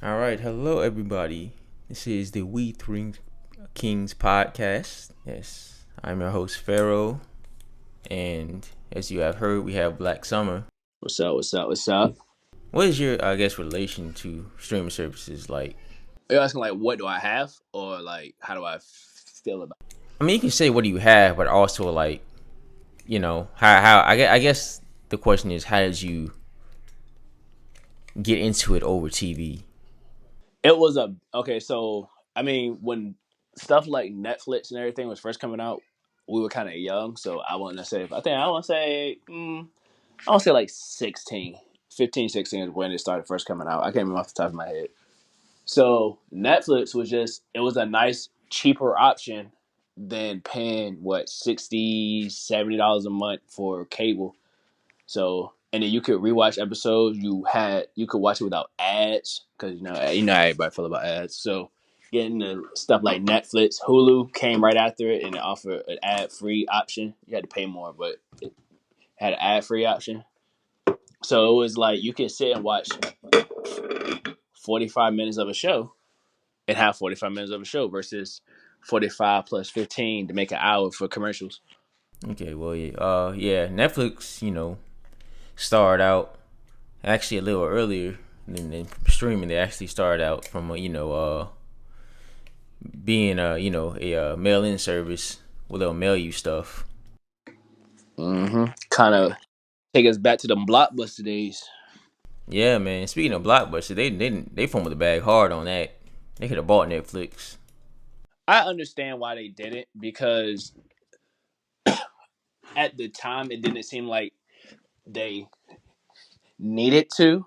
All right, hello everybody. This is the We3Kingz Podcast. Yes, I'm your host Pharaoh, and as you have heard, we have Black Summer. What's up? What's up? What's up? What is your, relation to streaming services like? Are you asking like what do I have or like how do I feel about I mean, you can say what do you have, but also like, how I guess the question is, how did you get into it over TV? it? It was a okay. So I mean, when stuff like Netflix and everything was first coming out, we were kind of young. So I want to say, I want to say, I want to say like 16, 15, 16 is when it started first coming out. I can't remember off the top of my head. So Netflix was just it was a nice cheaper option than paying what 60 $70 a month for cable. So and then you could rewatch episodes. You could watch it without ads because you know how everybody feel about ads. So getting the stuff like Netflix, Hulu came right after it and it offered an ad free option. You had to pay more, but it had an ad free option. So it was like you could sit and watch 45 minutes of a show and have 45 minutes of a show versus 45 plus 15 to make an hour for commercials. Okay, well, yeah, Netflix, started out actually a little earlier than streaming. They actually started out from being a mail-in service where they'll mail you stuff. Kind of take us back to the blockbuster days. Yeah, man. Speaking of Blockbuster, they fumbled the bag hard on that. They could have bought Netflix. I understand why they did it because at the time it didn't seem like they needed to,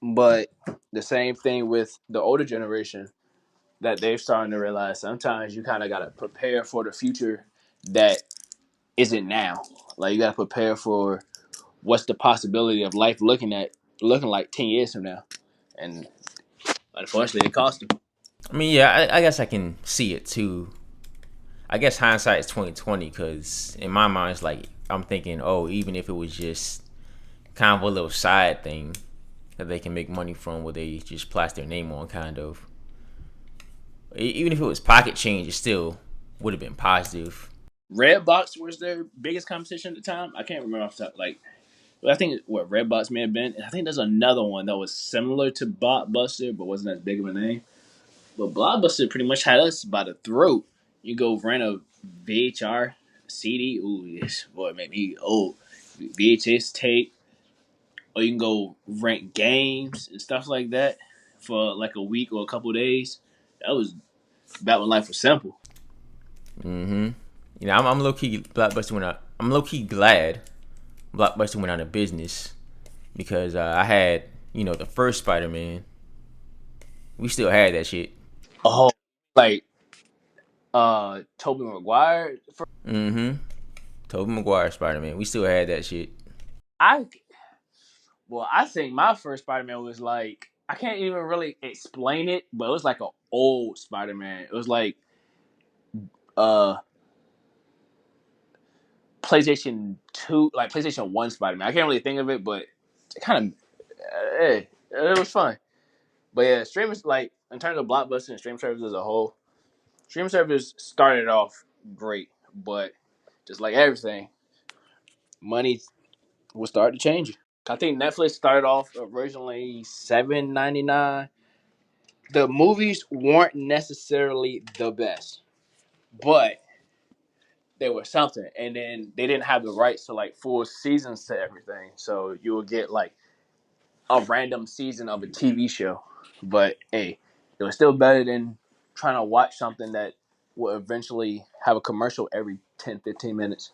but the same thing with the older generation that they're starting to realize sometimes you kind of got to prepare for the future that isn't now. Like you got to prepare for what's the possibility of life looking like 10 years from now. And unfortunately, it cost them. I mean, yeah, I guess I can see it too. I guess hindsight is 2020 because in my mind, it's like I'm thinking, oh, even if it was just kind of a little side thing that they can make money from, where they just plaster their name on, kind of. Even if it was pocket change, it still would have been positive. Redbox was their biggest competition at the time. I can't remember off the top. Like, I think what Redbox may have been. I think there's another one that was similar to Blockbuster, but wasn't as big of a name. But Blockbuster pretty much had us by the throat. You go rent a VHR CD. Ooh, this boy made me old. VHS tape, or you can go rent games and stuff like that for like a week or a couple of days. That was back when life was simple. Mm-hmm. I'm low key Blockbuster went out. I'm low key glad Blockbuster went out of business because I had the first Spider-Man. We still had that shit. Oh, like Tobey Maguire. Mm-hmm. Tobey Maguire Spider-Man. We still had that shit. I I think my first Spider Man was like I can't even really explain it, but it was like an old Spider Man. It was like uh PlayStation 2, like PlayStation 1 Spider Man. I can't really think of it, but it kind of it was fun. But yeah, streamers like in terms of Blockbuster and stream services as a whole, stream service started off great, but just like everything, money will start to change. I think Netflix started off originally $7.99. The movies weren't necessarily the best, but they were something. And then they didn't have the rights to like full seasons to everything, so you would get like a random season of a TV show. But hey, it was still better than trying to watch something that will eventually have a commercial every 10, 15 minutes.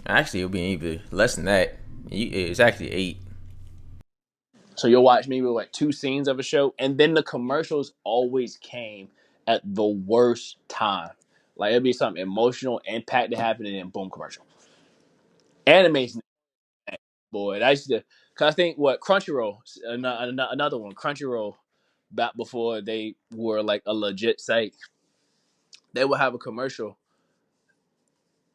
Actually, it'll be even less than that. It's actually 8. So you'll watch maybe like two scenes of a show, and then the commercials always came at the worst time. Like it'd be something emotional, impact to happen, and then boom, commercial. Animation, boy, that used to. Cause I think what Crunchyroll, another one, Crunchyroll, back before they were like a legit site, they would have a commercial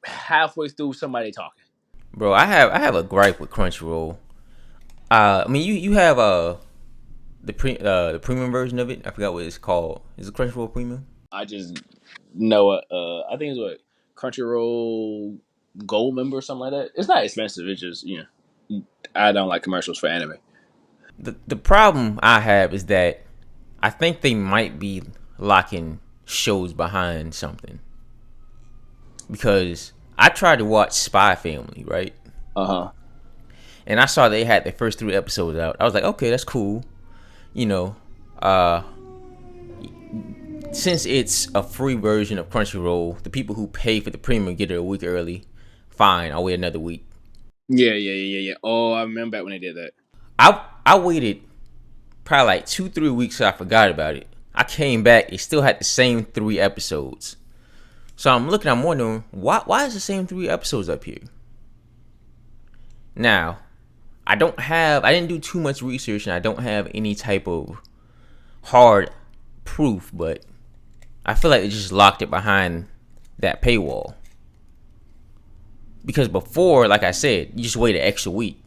halfway through somebody talking. Bro, I have a gripe with Crunchyroll. I mean, you have the premium version of it. I forgot what it's called. Is it Crunchyroll Premium? I just know I think it's what Crunchyroll Gold member or something like that. It's not expensive. It's just I don't like commercials for anime. The problem I have is that I think they might be locking shows behind something, because I tried to watch Spy Family, right? And I saw they had the first 3 episodes out. I was like, okay, that's cool. You know, since it's a free version of Crunchyroll, the people who pay for the premium get it a week early. Fine, I'll wait another week. Yeah. Oh, I remember back when they did that. I waited probably like 2-3 weeks, so I forgot about it. I came back, it still had the same 3 episodes. So I'm wondering, why is the same 3 episodes up here? Now, I didn't do too much research, and I don't have any type of hard proof, but I feel like they just locked it behind that paywall. Because before, like I said, you just wait an extra week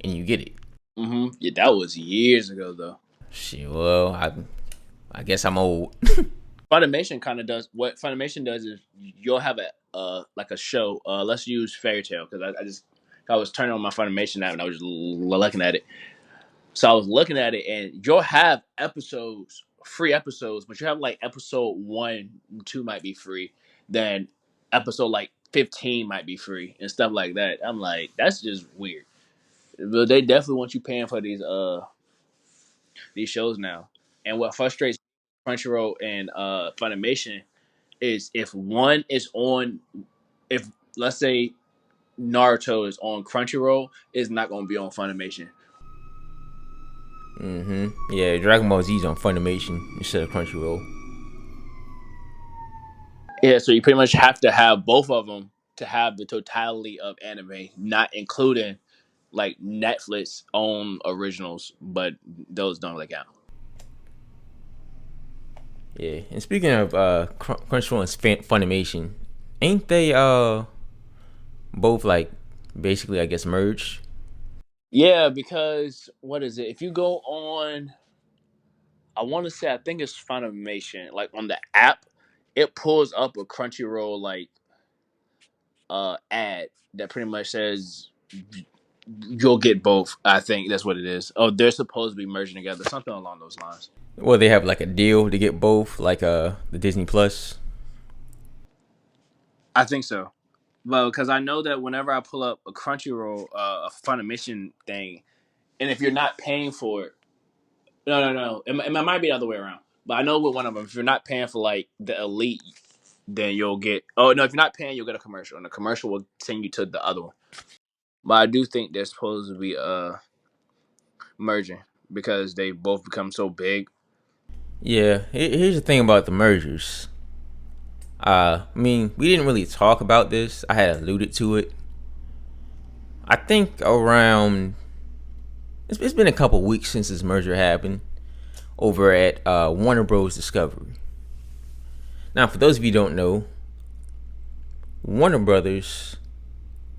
and you get it. Yeah, that was years ago though. Shit, well, I guess I'm old. Funimation kind of does what Funimation does is you'll have a show. Let's use Fairy Tail because I was turning on my Funimation app and I was just looking at it. So I was looking at it and you'll have episodes, free episodes, but you have like episode 1 and 2 might be free. Then episode like 15 might be free and stuff like that. I'm like, that's just weird. But they definitely want you paying for these shows now. And what frustrates Crunchyroll and Funimation is if one is on, if let's say Naruto is on Crunchyroll, it's not going to be on Funimation. Yeah, Dragon Ball Z is on Funimation instead of Crunchyroll. Yeah, so you pretty much have to have both of them to have the totality of anime, not including like Netflix own originals, but those don't really count. Yeah, and speaking of Crunchyroll and Funimation, ain't they both like basically, I guess, merged? Yeah, because what is it? If you go on, I want to say I think it's Funimation. Like on the app, it pulls up a Crunchyroll like ad that pretty much says you'll get both. I think that's what it is. Oh, they're supposed to be merging together, something along those lines. Well, they have like a deal to get both, like the Disney Plus. I think so. Well, because I know that whenever I pull up a Crunchyroll, a Funimation thing, and if you're not paying for it, no, it might be the other way around. But I know with one of them, if you're not paying for like the Elite, then you'll get. Oh no, if you're not paying, you'll get a commercial, and the commercial will send you to the other one. But I do think they're supposed to be merging because they both become so big. Yeah, here's the thing about the mergers. I mean, we didn't really talk about this. I had alluded to it. I think around it's been a couple weeks since this merger happened over at Warner Bros. Discovery. Now, for those of you who don't know, Warner Brothers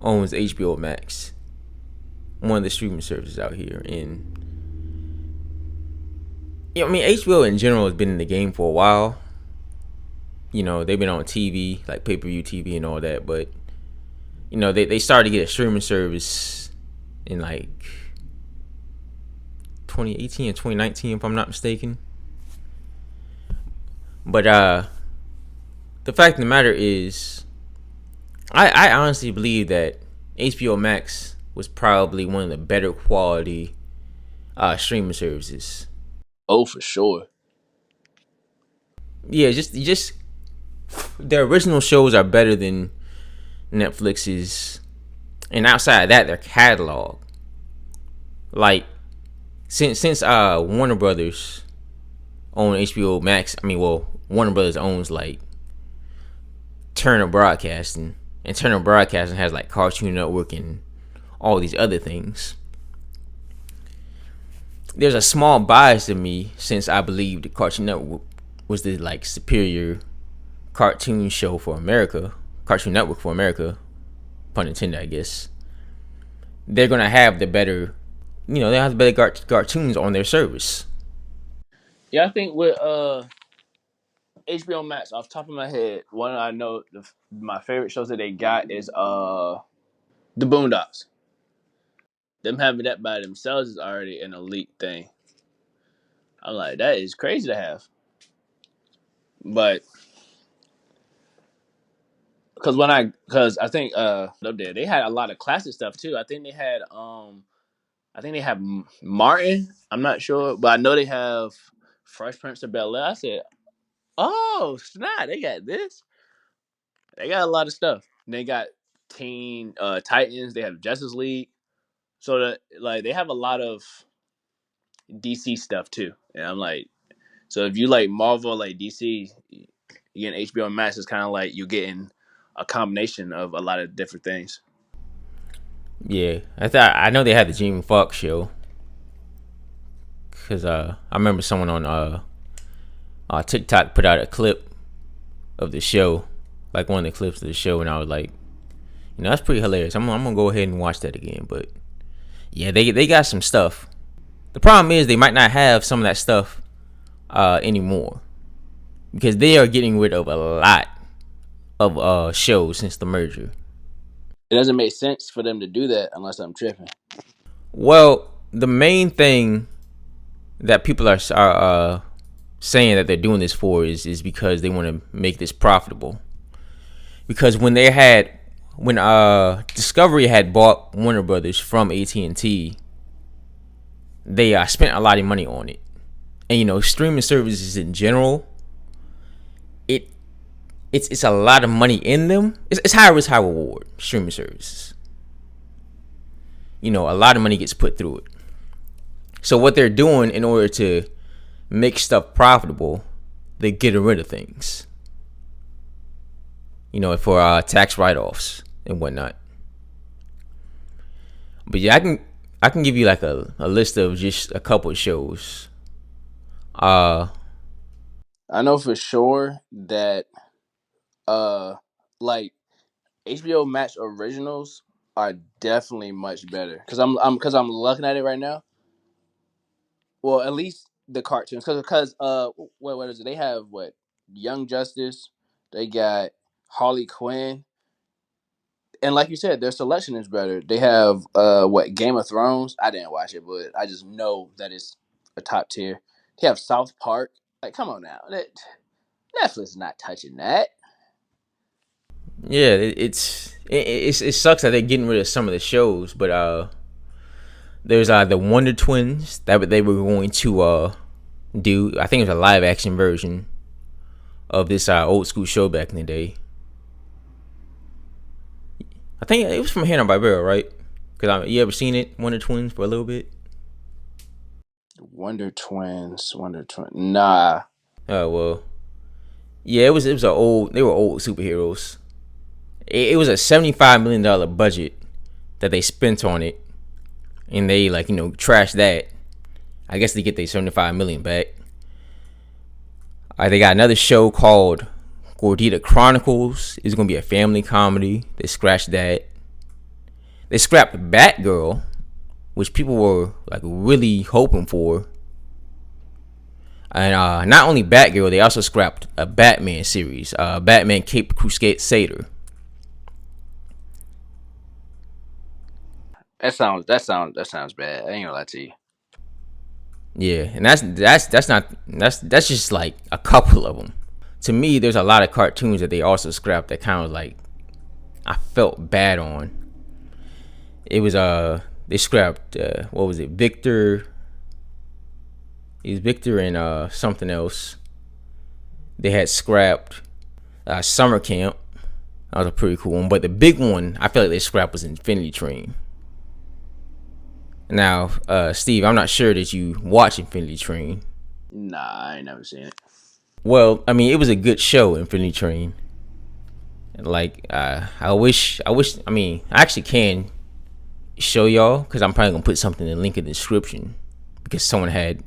owns HBO Max, one of the streaming services out here. And I mean, HBO in general has been in the game for a while. You know, they've been on TV, like pay-per-view TV and all that, but you know, they started to get a streaming service in like 2018 and 2019, if I'm not mistaken. But the fact of the matter is, I honestly believe that HBO Max was probably one of the better quality streaming services. Oh, for sure. Yeah, just their original shows are better than Netflix's, and outside of that, their catalog. Like since Warner Brothers own HBO Max, I mean, well, Warner Brothers owns like Turner Broadcasting, and Turner Broadcasting has like Cartoon Network and all these other things. There's a small bias in me, since I believe the Cartoon Network was the like superior cartoon show for America, Cartoon Network for America, pun intended, I guess. They're gonna have the better, they have the better cartoons on their service. Yeah, I think with HBO Max, off the top of my head, one I know my favorite shows that they got is The Boondocks. Them having that by themselves is already an elite thing. I'm like, that is crazy to have. But because I think up there they had a lot of classic stuff too. I think they have Martin. I'm not sure, but I know they have Fresh Prince of Bel Air. I said, oh snap, they got this. They got a lot of stuff. They got Teen Titans. They have Justice League. So that like they have a lot of DC stuff too. And I'm like, so if you like Marvel, like DC, you getting HBO Max is kind of like you getting a combination of a lot of different things. Yeah, I know they had the Jamie Foxx show because I remember someone on TikTok put out a clip of the show, like one of the clips of the show, and I was like, that's pretty hilarious. I'm gonna go ahead and watch that again. But yeah, they got some stuff. The problem is they might not have some of that stuff anymore because they are getting rid of a lot of shows since the merger. It doesn't make sense for them to do that unless I'm tripping. Well, the main thing that people are saying that they're doing this for is because they want to make this profitable. Because when Discovery had bought Warner Brothers from AT&T, they spent a lot of money on it. And streaming services in general, it's a lot of money in them. It's high risk, high reward streaming services. A lot of money gets put through it. So what they're doing in order to make stuff profitable, they're getting rid of things. For tax write-offs and whatnot. But yeah, I can give you like a list of just a couple of shows. I know for sure that like HBO Max originals are definitely much better because I'm looking at it right now. Well, at least the cartoons because what is it? They have what Young Justice. They got Harley Quinn. And like you said, their selection is better. They have what Game of Thrones. I didn't watch it, but I just know that it's a top tier. They have South Park. Like, come on now, Netflix is not touching that. Yeah, it sucks that they're getting rid of some of the shows, but there's the Wonder Twins that they were going to do. I think it was a live action version of this old school show back in the day. I think it was from Hanna-Barbera, right? Because you ever seen it, Wonder Twins, for a little bit? Wonder Twins. Nah. Oh well, yeah, it was they were old superheroes. It was a $75 million budget that they spent on it, and they trashed that. I guess they get their $75 million back. They got another show called Gordita Chronicles. It's gonna be a family comedy. They scratched that. They scrapped Batgirl, which people were really hoping for. And not only Batgirl, they also scrapped a Batman series, Batman Cape Crusader. That sounds bad. I ain't gonna lie to you. Yeah, and that's just like a couple of them. To me, there's a lot of cartoons that they also scrapped that kind of I felt bad on. It was they scrapped what was it, Victor? He's Victor and something else. They had scrapped Summer Camp. That was a pretty cool one, but the big one I feel like they scrapped was Infinity Train. Now, Steve, I'm not sure that you watch Infinity Train. Nah, I ain't never seen it. Well, I mean, it was a good show, Infinity Train. I wish. I mean, I actually can show y'all because I'm probably gonna put something in the link in the description because someone had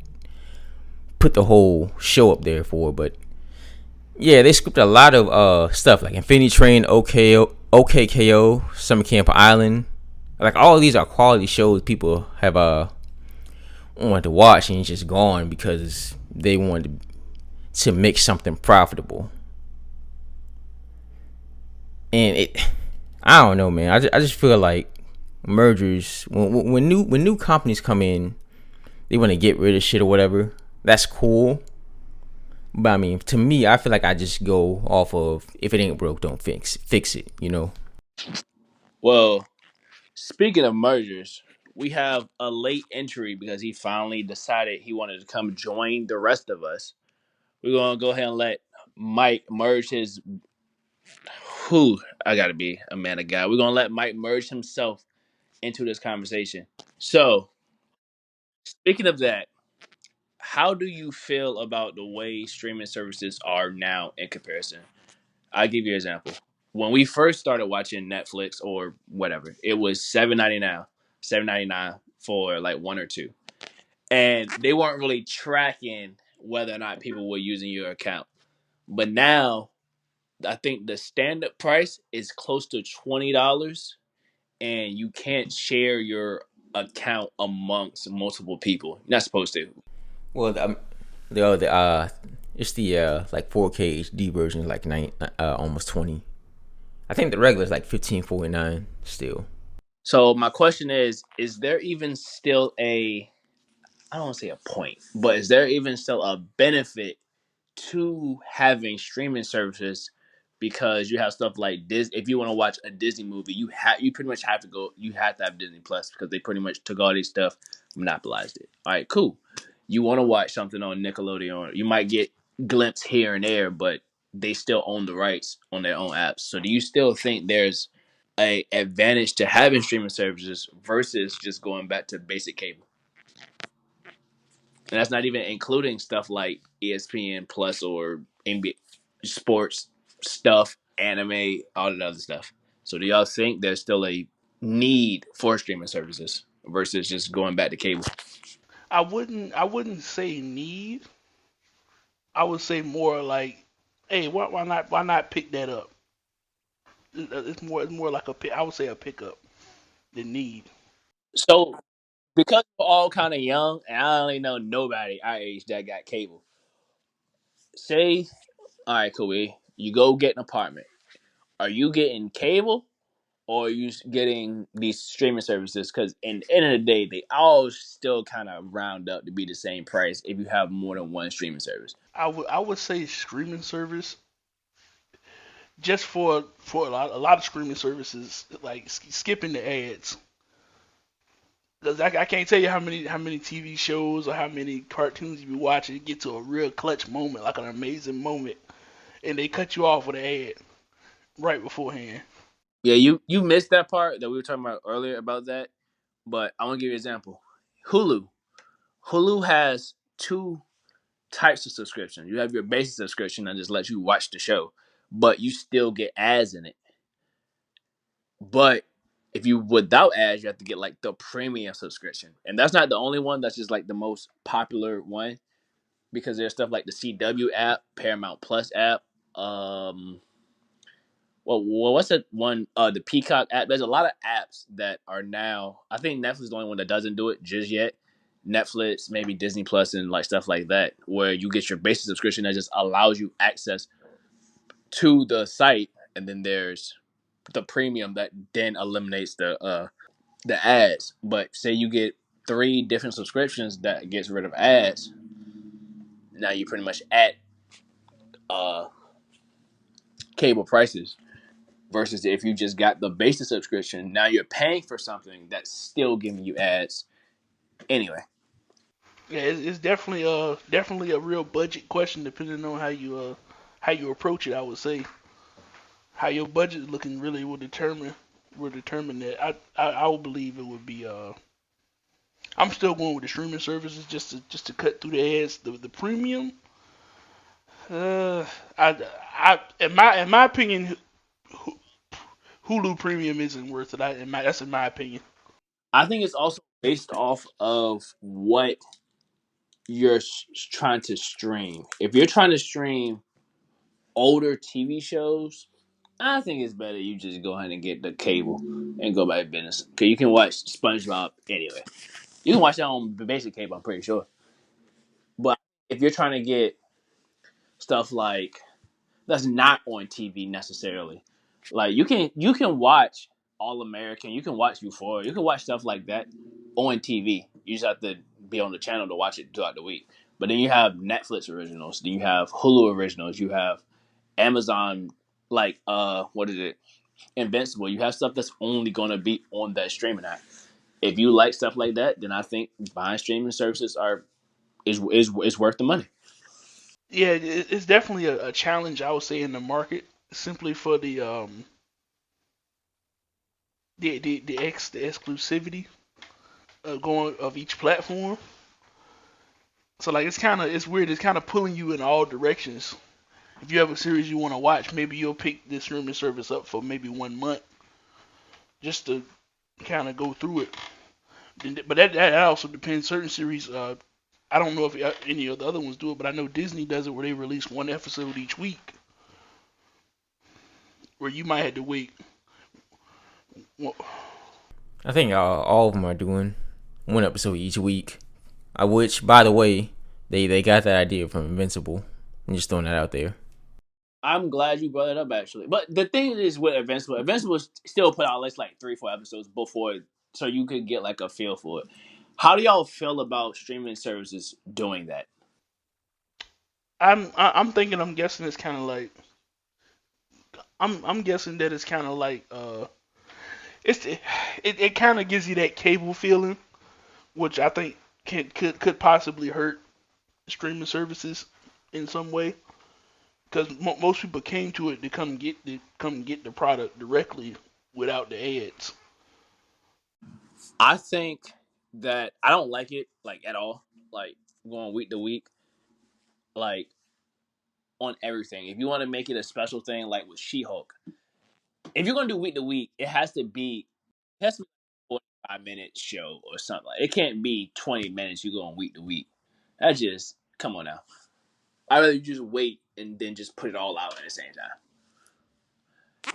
put the whole show up there for. But yeah, they scripted a lot of stuff like Infinity Train, OKKO, Summer Camp Island. All of these are quality shows people have wanted to watch, and it's just gone because they wanted to make something profitable, and I don't know, man. I just feel like mergers when new companies come in, they want to get rid of shit or whatever. That's cool. But I mean, to me, I feel like I just go off of if it ain't broke, don't fix it. You know. Well, speaking of mergers, we have a late entry because he finally decided he wanted to come join the rest of us. We're gonna go ahead and let Mike merge his. Who I gotta be a man of God. We're gonna let Mike merge himself into this conversation. So, speaking of that, how do you feel about the way streaming services are now in comparison? I'll give you an example. When we first started watching Netflix or whatever, it was $7.99 for like one or two. And they weren't really tracking whether or not people were using your account. But now I think the standard price is close to $20 and you can't share your account amongst multiple people. You're not supposed to. Well, it's the like 4K HD version, like almost 20. I think the regular is like 15.49 still. So my question is there even still I don't want to say a point, but is there even still a benefit to having streaming services? Because you have stuff like this. If you want to watch a Disney movie, you pretty much have to go. You have to have Disney Plus because they pretty much took all these stuff, monopolized it. All right, cool. You want to watch something on Nickelodeon, you might get glimpse here and there, but they still own the rights on their own apps. So do you still think there's a advantage to having streaming services versus just going back to basic cable? And that's not even including stuff like ESPN Plus or NBA sports stuff, anime, all that other stuff. So do y'all think there's still a need for streaming services versus just going back to cable? I wouldn't say need. I would say more like, hey, why not pick that up? It's more like I would say a pickup than need. So because we're all kind of young, and I don't really know nobody our age that got cable. Say, all right, cool. You go get an apartment. Are you getting cable or are you getting these streaming services? Because in the end of the day, they all still kind of round up to be the same price if you have more than one streaming service. I would say streaming service just for a lot of streaming services like skipping the ads. 'Cause I can't tell you how many TV shows or how many cartoons you be watching. You get to a real clutch moment, like an amazing moment, and they cut you off with an ad right beforehand. Yeah, you missed that part that we were talking about earlier about that. But I want to give you an example. Hulu. Hulu has two types of subscription. You have your basic subscription that just lets you watch the show, but you still get ads in it. But if you without ads, you have to get like the premium subscription, and that's not the only one. That's just like the most popular one because there's stuff like the CW app, Paramount Plus app. What's that one? The Peacock app. There's a lot of apps that are now. I think Netflix is the only one that doesn't do it just yet. Netflix, maybe Disney Plus, and like stuff like that, where you get your basic subscription that just allows you access to the site, and then there's the premium that then eliminates the ads. But say you get three different subscriptions that gets rid of ads, now you pretty much at uh cable prices. Versus if you just got the basic subscription, now you're paying for something that's still giving you ads. Anyway, Yeah, it's definitely a real budget question depending on how you approach it. I would say how your budget is looking really will determine that. I would believe it would be. I'm still going with the streaming services just to cut through the ads. The premium. Uh, in my opinion, Hulu Premium isn't worth it. That's in my opinion. I think it's also based off of what you're trying to stream. If you're trying to stream older TV shows, I think it's better you just go ahead and get the cable and go back to business. Because you can watch SpongeBob anyway. You can watch that on basic cable, I'm pretty sure. But if you're trying to get stuff like that's not on TV necessarily, like you can watch All American, you can watch Euphoria, you can watch stuff like that on TV. You just have to be on the channel to watch it throughout the week. But then you have Netflix originals, then you have Hulu originals, you have Amazon, like what is it, Invincible. You have stuff that's only gonna be on that streaming app. If you like stuff like that, then I think buying streaming services is worth the money. Yeah, it's definitely a challenge, I would say, in the market, simply for the exclusivity going of each platform. So like it's weird. It's kind of pulling you in all directions. If you have a series you want to watch, maybe you'll pick this streaming service up for maybe 1 month just to kind of go through it. But that also depends. Certain series, I don't know if any of the other ones do it, but I know Disney does it where they release one episode each week, where you might have to wait. Well, I think all of them are doing one episode each week. Which, by the way, they got that idea from Invincible. I'm just throwing that out there. I'm glad you brought it up, actually. But the thing is with Invincible still put out like 3-4 episodes before, so you could get like a feel for it. How do y'all feel about streaming services doing that? I'm thinking. I'm guessing it's kind of like. I'm guessing that it's kind of like it kind of gives you that cable feeling, which I think could possibly hurt streaming services in some way, because most people came to it to come get the product directly without the ads. I think that I don't like it like at all. Like going week to week, like on everything. If you want to make it a special thing, like with She-Hulk, if you're gonna do week to week, it has to be a 45-minute show or something. Like, it can't be 20 minutes. You go on week to week. That just come on now. I'd rather you just wait and then just put it all out at the same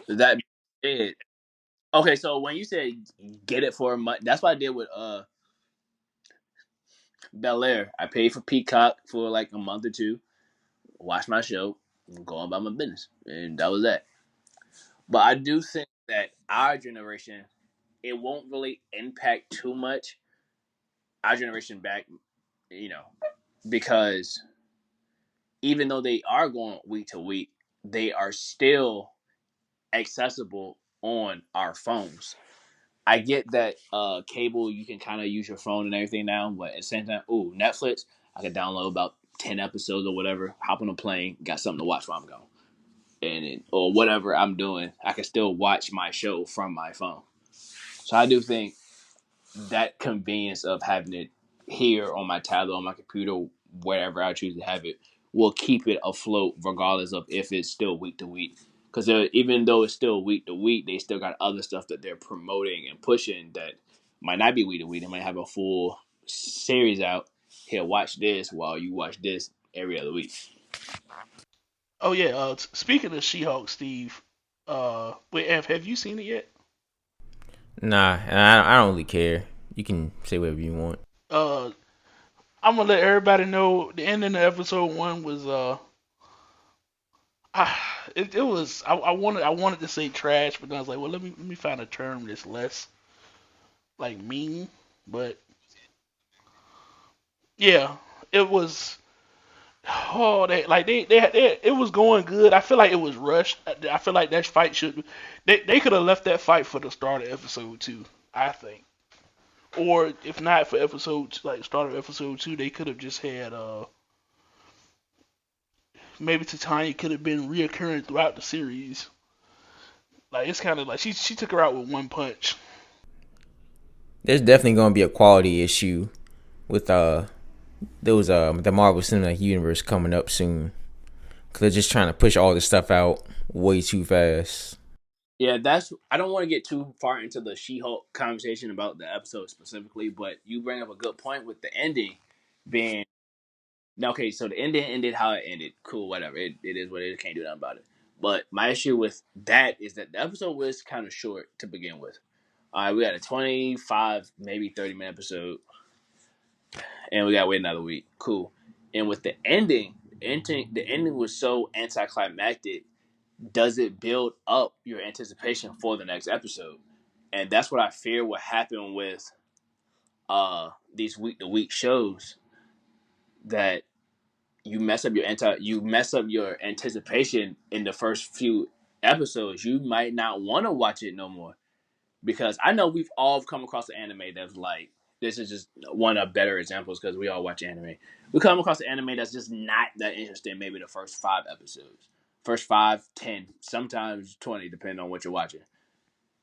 time. That it. Okay, so when you said get it for a month, that's what I did with Bel Air. I paid for Peacock for like a month or two, watch my show, and go on about my business, and that was that. But I do think that our generation, it won't really impact too much our generation back, you know, because even though they are going week to week, they are still accessible on our phones. I get that cable, you can kind of use your phone and everything now, but at the same time, ooh, Netflix, I can download about 10 episodes or whatever, hop on a plane, got something to watch while I'm gone. Or whatever I'm doing, I can still watch my show from my phone. So I do think that convenience of having it here on my tablet, on my computer, wherever I choose to have it, will keep it afloat regardless of if it's still week to week. Because even though it's still week to week, they still got other stuff that they're promoting and pushing that might not be week to week. They might have a full series out. Here, watch this while you watch this every other week. Oh yeah. Speaking of She-Hulk, Steve. Wait, have you seen it yet? Nah, and I don't really care. You can say whatever you want. Uh, I'm gonna let everybody know the ending of episode 1 was it was I wanted to say trash, but then I was like, well, let me find a term that's less like mean. But yeah, it was. Oh, they it was going good. I feel like it was rushed. I feel like that fight should they could have left that fight for the start of episode 2. I think, or if not for like start of episode 2, they could have just had maybe Titania could have been reoccurring throughout the series. Like it's kind of like she took her out with one punch. There's definitely gonna be a quality issue with those the Marvel Cinematic Universe coming up soon, because they're just trying to push all this stuff out way too fast. Yeah, I don't want to get too far into the She-Hulk conversation about the episode specifically, but you bring up a good point with the ending being okay. So the ending ended how it ended. Cool, whatever. It is what it is. Can't do nothing about it. But my issue with that is that the episode was kind of short to begin with. All right, we had a 25, maybe 30-minute episode, and we got to wait another week. Cool. And with the ending was so anticlimactic. Does it build up your anticipation for the next episode? And that's what I fear will happen with these week to week shows, that you mess up your anticipation in the first few episodes. You might not want to watch it no more, because I know we've all come across an anime that's like, this is just one of better examples because we all watch anime. We come across an anime that's just not that interesting. Maybe the first 5 episodes, first 5, 10, sometimes 20, depending on what you're watching,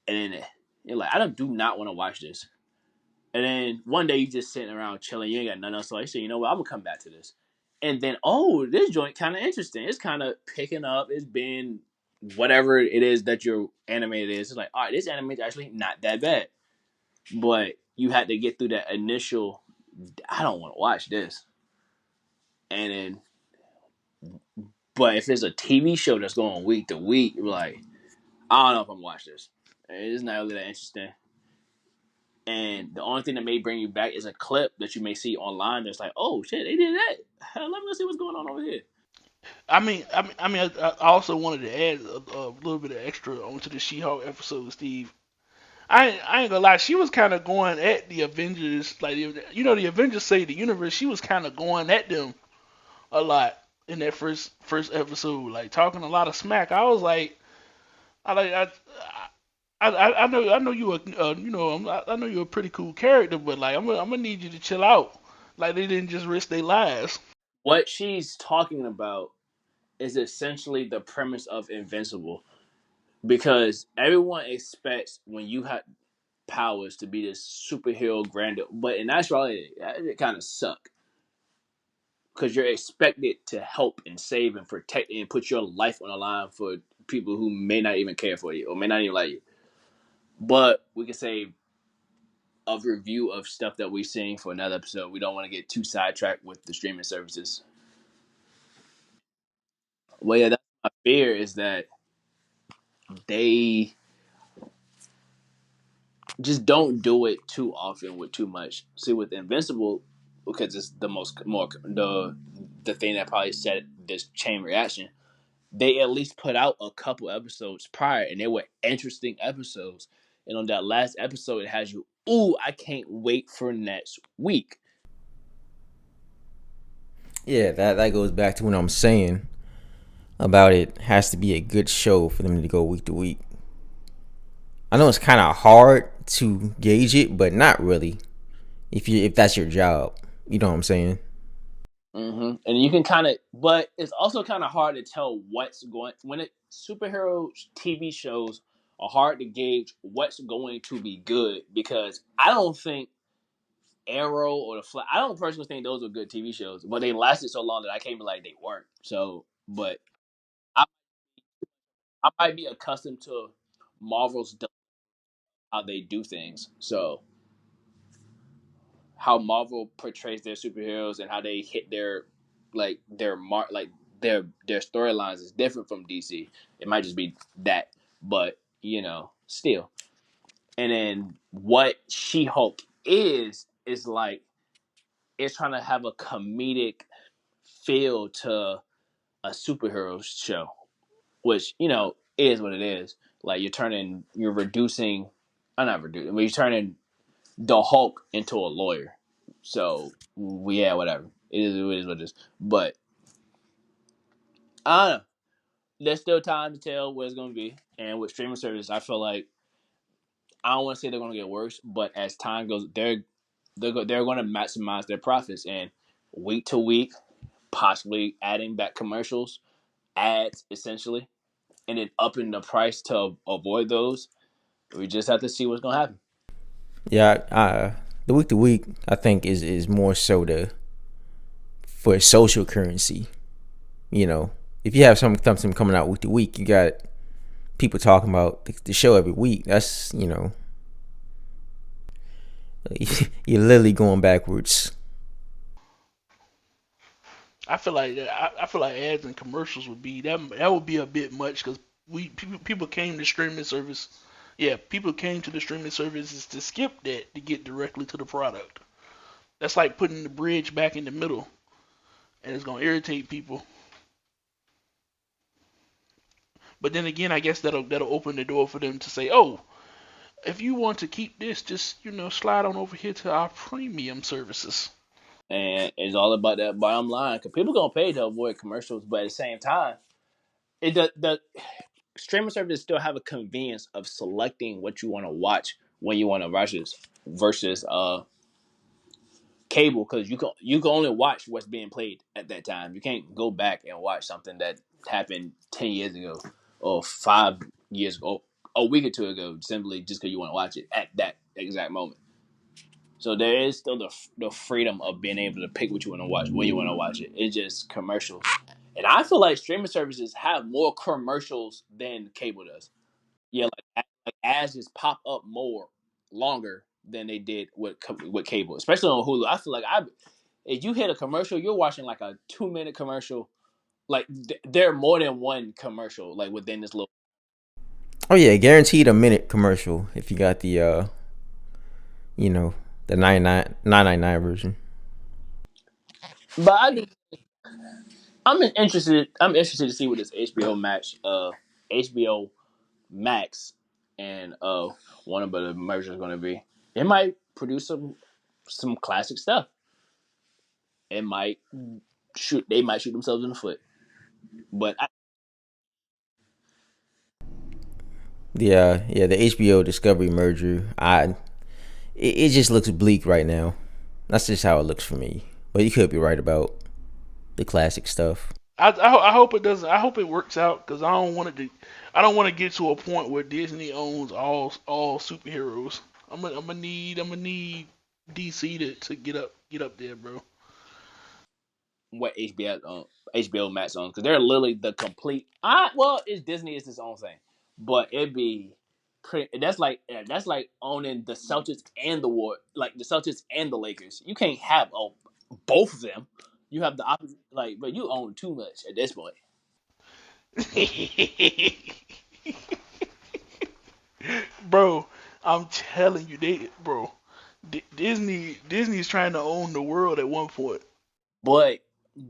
and then you're like, do not want to watch this. And then one day you just sitting around chilling, you ain't got nothing else. So I say, you know what, I'm gonna come back to this. And then, oh, this joint kind of interesting. It's kind of picking up. It's been whatever it is that your anime is. It's like, all right, this anime is actually not that bad. But you had to get through that initial, I don't want to watch this. And then, but if it's a TV show that's going week to week, you're like, I don't know if I'm gonna watch this. It's not really that interesting. And the only thing that may bring you back is a clip that you may see online that's like, oh shit, they did that. Let me go see what's going on over here. I also wanted to add a little bit of extra onto the She-Hulk episode, Steve. I ain't gonna lie, she was kind of going at the Avengers, like, the Avengers save the universe. She was kind of going at them a lot in that first episode, like talking a lot of smack. I was like, I like I know you a I know you're a pretty cool character, but like I'm gonna need you to chill out. Like they didn't just risk their lives. What she's talking about is essentially the premise of Invincible, because everyone expects when you have powers to be this superhero grand, but in actuality, it kind of suck, because you're expected to help and save and protect and put your life on the line for people who may not even care for you or may not even like you. But we can say a review of stuff that we've seen for another episode. We don't want to get too sidetracked with the streaming services. Well, yeah, that's my fear, is that they just don't do it too often with too much. See, with Invincible, because it's the most more the thing that probably set this chain reaction. They at least put out a couple episodes prior, and they were interesting episodes. And on that last episode, it has you, ooh, I can't wait for next week. Yeah, that goes back to what I'm saying about it has to be a good show for them to go week to week. I know it's kind of hard to gauge it, but not really. If that's your job, you know what I'm saying. And you can kind of, but it's also kind of hard to tell what's going when it superhero TV shows are hard to gauge what's going to be good, because I don't think Arrow or the Flash. I don't personally think those are good TV shows, but they lasted so long that I can't be like they weren't. So, but I, I might be accustomed to Marvel's how they do things. So how Marvel portrays their superheroes and how they hit their mark, like their storylines is different from DC. It might just be that, but still. And then what She-Hulk is like, it's trying to have a comedic feel to a superhero show, which is what it is. Like you're reducing, I'm not reducing, but you're turning the Hulk into a lawyer. So yeah, whatever. It is what it is. But I don't know. There's still time to tell what it's gonna be. And with streaming services, I feel like, I don't want to say they're gonna get worse, but as time goes, they're going to maximize their profits, and week to week, possibly adding back commercials, ads, essentially, and then upping the price to avoid those. We just have to see what's gonna happen. Yeah, the week to week I think is more so for social currency. If you have something coming out week to week, you got people talking about the show every week. That's you're literally going backwards. I feel like ads and commercials would be that would be a bit much because people came to streaming service. Yeah, people came to the streaming services to skip that to get directly to the product. That's like putting the bridge back in the middle. and it's gonna irritate people. But then again, I guess that'll open the door for them to say, oh, if you want to keep this, just slide on over here to our premium services. And it's all about that bottom line because people gonna pay to avoid commercials, but at the same time, the streaming services still have a convenience of selecting what you want to watch when you want to watch this versus cable because you can only watch what's being played at that time. You can't go back and watch something that happened 10 years ago or 5 years ago, a week or two ago, simply just because you want to watch it at that exact moment. So there is still the freedom of being able to pick what you want to watch when you want to watch it. It's just commercials, and I feel like streaming services have more commercials than cable does. Yeah, like ads just pop up more longer than they did with cable, especially on Hulu. I feel like if you hit a commercial, you're watching like a 2 minute commercial. Like there are more than one commercial like within this little. Oh yeah, guaranteed a minute commercial if you got the you know, the 999 version. But I'm interested to see what this HBO Max and Warner Brothers merger is going to be. It might produce some classic stuff. It might they might shoot themselves in the foot. But The HBO Discovery merger, it just looks bleak right now. That's just how it looks for me. But you could be right about the classic stuff. I hope it doesn't. I hope it works out because I don't want it to. I don't want to get to a point where Disney owns all superheroes. I'm gonna need DC to get up there, bro. what HBO Max on because they're literally the complete. Well, it's Disney is its own thing, but it'd be pretty. That's like owning the Celtics and like the Celtics and the Lakers. You can't have both of them. You have the opposite, but you own too much at this point. Bro, I'm telling you, bro, Disney's trying to own the world at one point. But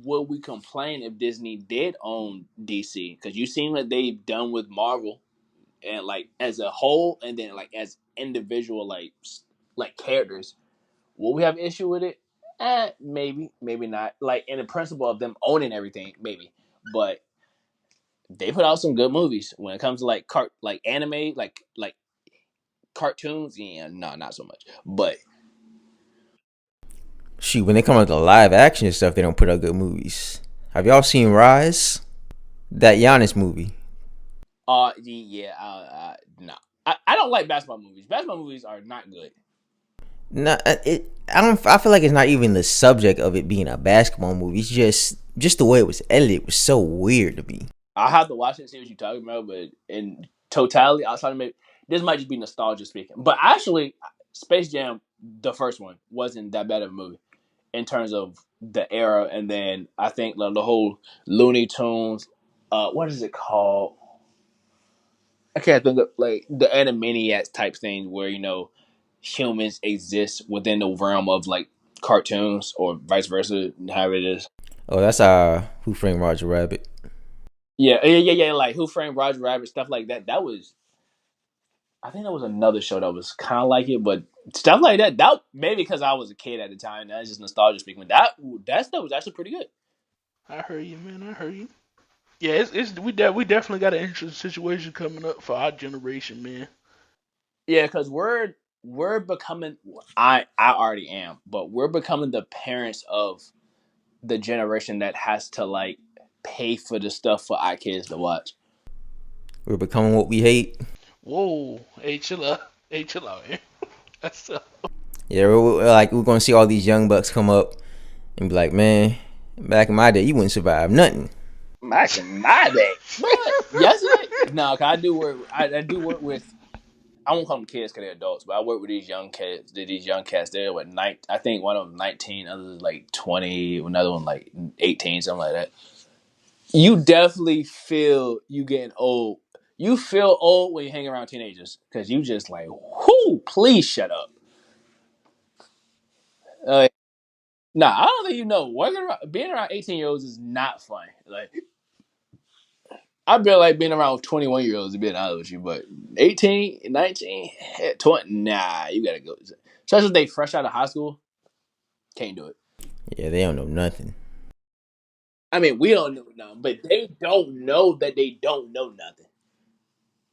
would we complain if Disney did own DC? Because you seen what they've done with Marvel and like as a whole, and then like as individual like characters. Will we have issue with it? Maybe, maybe not. Like in the principle of them owning everything, maybe. But they put out some good movies when it comes to like anime, like cartoons. Yeah, no, not so much. But Shoot, when they come out to live action and stuff, they don't put out good movies. Have y'all seen Rise? That Giannis movie. yeah, no, I don't like basketball movies. Basketball movies are not good. No, I don't. I feel like it's not even the subject of it being a basketball movie. It's just the way it was edited was so weird to me. I'll have to watch it and see what you're talking about. But in totality, I was trying to make this might just be nostalgia speaking. But actually, Space Jam, the first one, wasn't that bad of a movie in terms of the era. And then I think the whole Looney Tunes, what is it called? I can't think of like the Animaniacs type thing where humans exist within the realm of like cartoons or vice versa, however it is. Oh, that's Who Framed Roger Rabbit. Yeah. Like Who Framed Roger Rabbit, stuff like that. I think that was another show that was kind of like it, but stuff like that. That maybe because I was a kid at the time. That's just nostalgia speaking. But that stuff was actually pretty good. I heard you, man. I heard you. Yeah, we definitely got an interesting situation coming up for our generation, man. Yeah, because we're becoming. I already am, but we're becoming the parents of the generation that has to like pay for the stuff for our kids to watch. We're becoming what we hate. Whoa, hey, chill out, man. That's Yeah, we're gonna see all these young bucks come up and be like, man, back in my day, you wouldn't survive nothing. Back in my day, but yesterday, no, 'cause I do work. I do work with. I won't call them kids because they're adults, but I work with these young kids. These young cats. They're what I think one of them 19, others like 20, another one like 18, something like that. You definitely feel you getting old. You feel old when you hang around teenagers because you just like, whoo, please shut up. Uh, Nah, I don't think you know. Being around 18-year-olds is not fun. Like, I feel like being around 21-year-olds to be honest with you, but 18, 19, 20, nah, you gotta go. Especially if they fresh out of high school, can't do it. Yeah, they don't know nothing. I mean, we don't know nothing, but they don't know that they don't know nothing.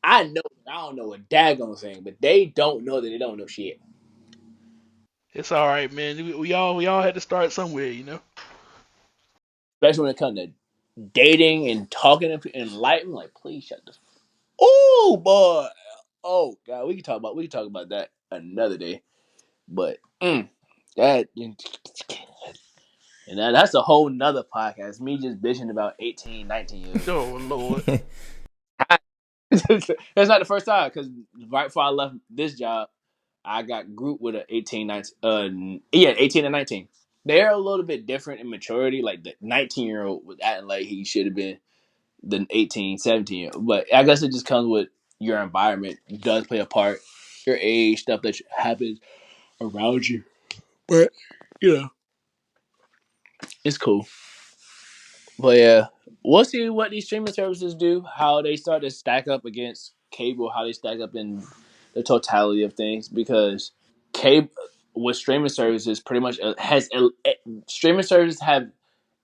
I know I don't know a daggone thing, but they don't know that they don't know shit. It's all right, man. We all had to start somewhere, you know. Especially when it comes to dating and talking and light. I'm like, please shut the. Oh boy, oh god, we can talk about that another day. But that and that's a whole nother podcast. Me just bitching about 18, 19 years. Oh Lord. That's not the first time because right before I left this job, I got grouped with an 18, 19, 18 and 19. They're a little bit different in maturity. Like the 19-year-old was acting like he should have been the 18, 17-year-old. But I guess it just comes with your environment. It does play a part. Your age, stuff that happens around you. But, it's cool. But yeah, we'll see what these streaming services do, how they start to stack up against cable, how they stack up in the totality of things. Because cable with streaming services pretty much streaming services have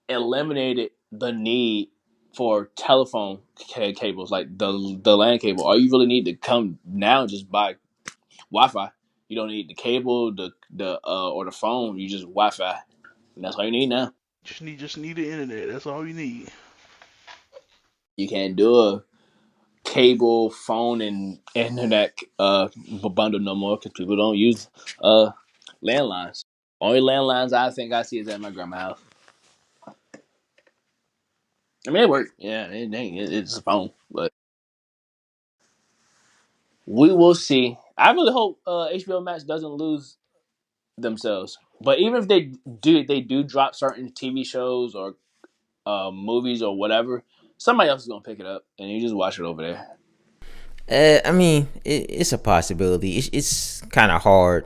eliminated the need for telephone cables like the LAN cable. All you really need to come now just buy Wi-Fi. You don't need the cable, the or the phone. You just Wi-Fi, and that's all you need now. Just need the internet. That's all you need. You can't do a cable, phone, and internet bundle no more because people don't use landlines. Only landlines I think I see is at my grandma's house. I mean, it works. Yeah, it's a phone, but we will see. I really hope HBO Max doesn't lose themselves. But even if they do drop certain TV shows or movies or whatever, somebody else is gonna pick it up, and you just watch it over there. I mean, it's a possibility. It's kind of hard.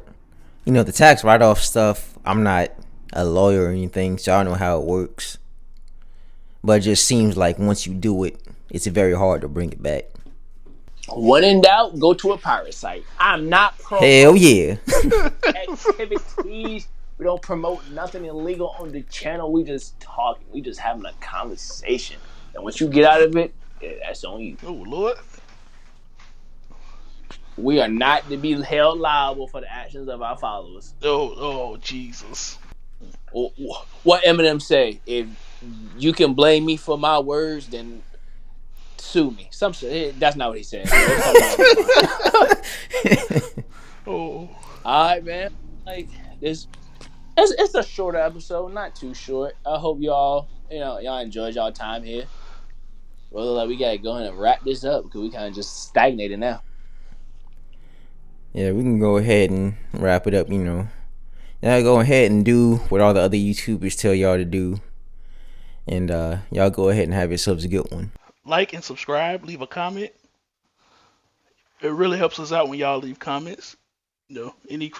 The tax write-off stuff. I'm not a lawyer or anything, so I don't know how it works. But it just seems like once you do it, it's very hard to bring it back. When in doubt, go to a pirate site. I'm not pro. Hell yeah. Activities. We don't promote nothing illegal on the channel. We just talking. We just having a conversation. And once you get out of it, that's on you. Oh Lord. We are not to be held liable for the actions of our followers. Oh Jesus. What Eminem say? If you can blame me for my words, then sue me. That's not what he said. Oh. All right, man. Like this, it's a shorter episode, not too short. I hope y'all enjoyed y'all time here. Well, we gotta go ahead and wrap this up because we kind of just stagnated now. Yeah, we can go ahead and wrap it up. Y'all go ahead and do what all the other YouTubers tell y'all to do, and y'all go ahead and have yourselves a good one. Like and subscribe. Leave a comment. It really helps us out when y'all leave comments. Any.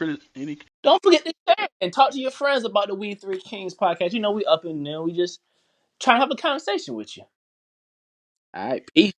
Don't forget to share and talk to your friends about the We3Kingz podcast. We up in there. We just trying to have a conversation with you. All right, peace.